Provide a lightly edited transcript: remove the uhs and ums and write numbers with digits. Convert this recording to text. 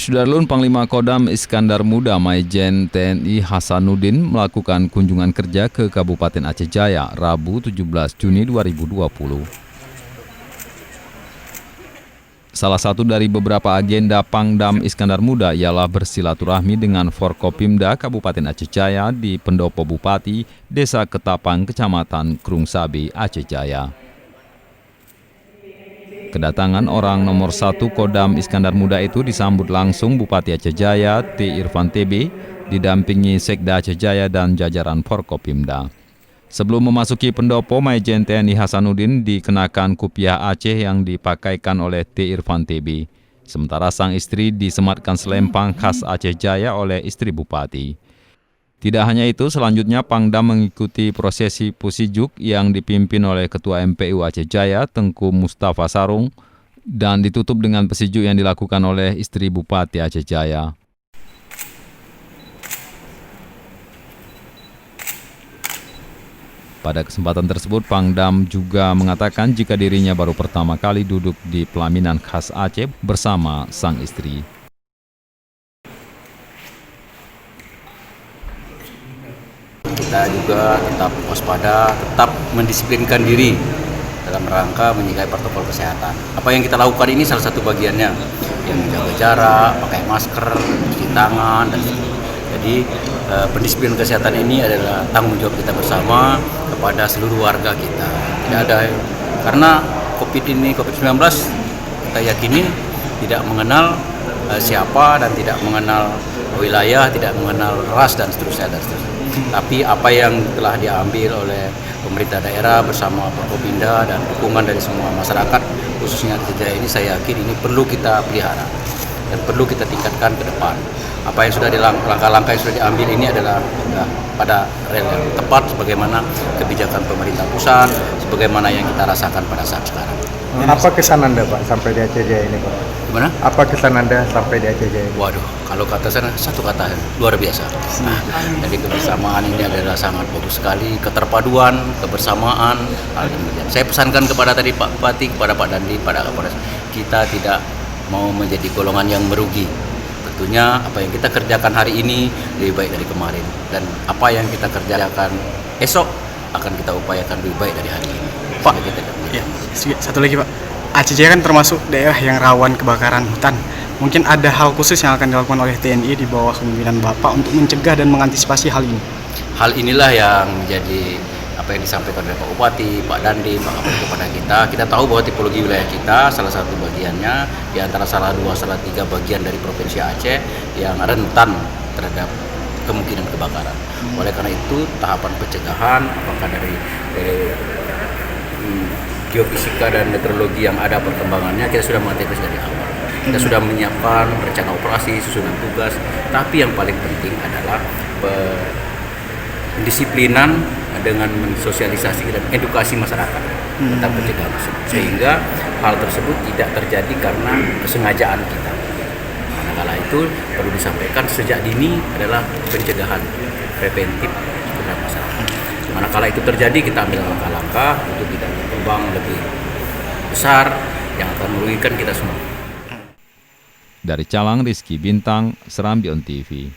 Sudarlun Panglima Kodam Iskandar Muda Maijen TNI Hasanuddin melakukan kunjungan kerja ke Kabupaten Aceh Jaya Rabu 17 Juni 2020. Salah satu dari beberapa agenda Pangdam Iskandar Muda ialah bersilaturahmi dengan Forkopimda Kabupaten Aceh Jaya di Pendopo Bupati, Desa Ketapang, Kecamatan Krungsabi, Aceh Jaya. Kedatangan orang nomor 1 Kodam Iskandar Muda itu disambut langsung Bupati Aceh Jaya T. Irfan TB, didampingi Sekda Aceh Jaya dan jajaran Forkopimda. Sebelum memasuki pendopo, Maijen TNI Hasanuddin dikenakan kupiah Aceh yang dipakaikan oleh T. Irfan TB. Sementara sang istri disematkan selempang khas Aceh Jaya oleh istri Bupati. Tidak hanya itu, selanjutnya Pangdam mengikuti prosesi Pusijuk yang dipimpin oleh Ketua MPU Aceh Jaya, Tengku Mustafa Sarung, dan ditutup dengan pesijuk yang dilakukan oleh istri Bupati Aceh Jaya. Pada kesempatan tersebut, Pangdam juga mengatakan jika dirinya baru pertama kali duduk di pelaminan khas Aceh bersama sang istri. Kita juga tetap waspada, tetap mendisiplinkan diri dalam rangka menjaga protokol kesehatan. Apa yang kita lakukan ini salah satu bagiannya, yang menjaga jarak, pakai masker, cuci tangan, dan sebagainya. Jadi pendisiplinan kesehatan ini adalah tanggung jawab kita bersama kepada seluruh warga kita. Tidak ada, karena COVID-19 kita yakini tidak mengenal siapa dan tidak mengenal wilayah, tidak mengenal ras dan seterusnya. Tapi apa yang telah diambil oleh pemerintah daerah bersama Forkopimda dan dukungan dari semua masyarakat, khususnya Aceh Jaya ini, saya yakin ini perlu kita pelihara dan perlu kita tingkatkan ke depan. Apa yang sudah langkah-langkah yang sudah diambil ini adalah pada rel yang tepat sebagaimana kebijakan pemerintah pusat, sebagaimana yang kita rasakan pada saat sekarang. Apa kesan Anda, Pak, sampai di Aceh Jaya ini, Pak? Gimana? Apa kesan Anda sampai di Aceh Jaya ini? Waduh, kalau kata saya satu kata, luar biasa. Jadi kebersamaan ini adalah sangat bagus sekali, keterpaduan, kebersamaan. Saya pesankan kepada tadi Pak Bupati, kepada Pak Dandi, pada Kapolres, kita tidak mau menjadi golongan yang merugi. Tentunya apa yang kita kerjakan hari ini lebih baik dari kemarin, dan apa yang kita kerjakan esok akan kita upayakan lebih baik dari hari ini. Pak, ya, satu lagi Pak, Aceh Jaya kan termasuk daerah yang rawan kebakaran hutan. Mungkin ada hal khusus yang akan dilakukan oleh TNI di bawah kepemimpinan Bapak untuk mencegah dan mengantisipasi hal ini. Hal inilah yang menjadi apa yang disampaikan oleh Pak Bupati, Pak Dandi, Pak Kapolri kepada kita. Kita tahu bahwa tipologi wilayah kita salah satu bagiannya di antara salah 3 bagian dari Provinsi Aceh yang rentan terhadap kemungkinan kebakaran. Oleh karena itu, tahapan pencegahan apakah dari geofisika dan meteorologi yang ada perkembangannya, kita sudah mengantisipasi dari awal. Kita sudah menyiapkan rencana operasi, susunan tugas, tapi yang paling penting adalah pendisiplinan dengan mensosialisasi dan edukasi masyarakat tentang pencegahan tersebut, sehingga hal tersebut tidak terjadi karena kesengajaan kita. Manakala itu perlu disampaikan sejak dini adalah pencegahan preventif terhadap masyarakat. Manakala itu terjadi, kita ambil langkah-langkah untuk tidak berkembang lebih besar yang akan merugikan kita semua. Dari Calang, Rizky Bintang, Serambi On TV.